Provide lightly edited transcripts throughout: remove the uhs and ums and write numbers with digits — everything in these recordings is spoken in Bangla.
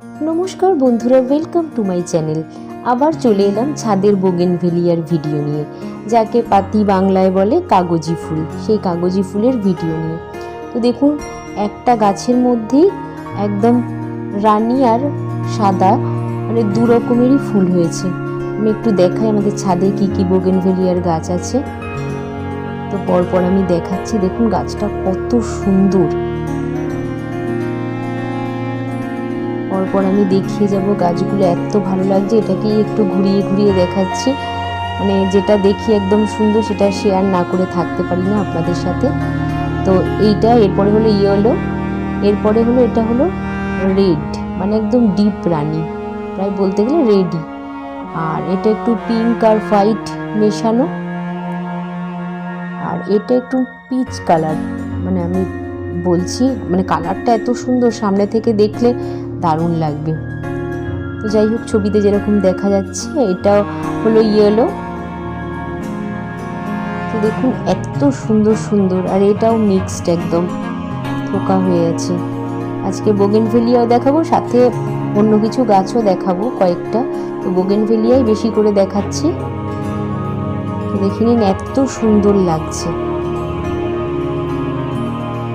নমস্কার বন্ধুরা, ওয়েলকাম টু মাই চ্যানেল। আবার চলে এলাম ছাদের বোগেনভেলিয়ার ভিডিও নিয়ে, যাকে পাতি বাংলায় বলে কাগজি ফুল। সেই কাগজি ফুলের ভিডিও নিয়ে তো দেখুন, একটা গাছের মধ্যেই একদম রানী আর সাদা, মানে দু রকমেরই ফুল হয়েছে। আমি একটু দেখাই আমাদের ছাদে কি কি বোগেনভেলিয়ার গাছ আছে। তো পরপর আমি দেখাচ্ছি। দেখুন গাছটা কত সুন্দর। পরপর আমি দেখিয়ে যাব গাছগুলো, এত ভালো লাগছে। এটাকেই একটু ঘুরিয়ে ঘুরিয়ে দেখাচ্ছি, মানে যেটা দেখি একদম সুন্দর সেটা শেয়ার না করে থাকতে পারি না আপনাদের সাথে। তো এইটা, এরপরে হলো ইয়েলো, এরপরে হলো এটা হলো রেড, মানে একদম ডিপ রানী, প্রায় বলতে গেলে রেডি। আর এটা একটু পিঙ্ক আর হোয়াইট মেশানো, আর এটা একটু পিচ কালার। মানে আমি বলছি, মানে কালারটা এত সুন্দর, সামনে থেকে দেখলে দারুণ লাগবে। তো যাই হোক, ছবিতে যেরকম দেখা যাচ্ছে এটা হলো ইয়েলো। তো দেখুন এত সুন্দর সুন্দর, আর এটাও মিক্সড, একদম থোকা হয়ে আছে। আজকে বোগেনভেলিয়াও দেখাবো, সাথে অন্য কিছু গাছও দেখাবো কয়েকটা। তো বোগেনভেলিয়াই বেশি করে দেখাচ্ছি। তো দেখে নিন এত সুন্দর লাগছে।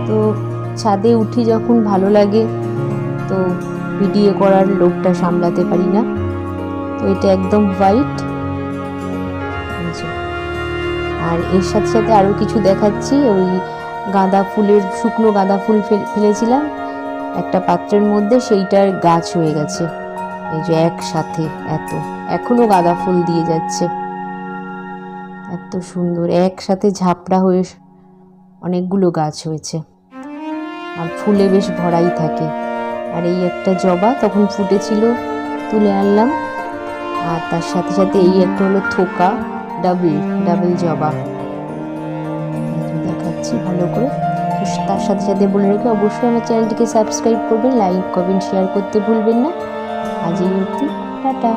তো ছাদে উঠি যখন ভালো লাগে, তো ভিডিও করার লোভটা সামলাতে পারি না। তো এটা একদম হোয়াইট, আর এর সাথে সাথে আরও কিছু দেখাচ্ছি। ওই গাঁদা ফুলের, শুকনো গাঁদা ফুল ফেলেছিলাম একটা পাত্রের মধ্যে, সেইটার গাছ হয়ে গেছে। এই যে একসাথে এত, এখনো গাঁদা ফুল দিয়ে যাচ্ছে, এত সুন্দর একসাথে ঝাপড়া হয়ে অনেকগুলো গাছ হয়েছে, আর ফুলে বেশ ভরাই থাকে। আর এই একটা জবা তখন ফুটেছিল, তুলে আনলাম। আর তার সাথে সাথে এই একটা হলো থোকা, ডাবল জবা দেখাচ্ছি ভালো করে। তার সাথে সাথে বলে রেখে অবশ্যই আমার চ্যানেলটিকে সাবস্ক্রাইব করবেন, লাইক কমেন্ট শেয়ার করতে ভুলবেন না। আজ এই অবধি, টাটা।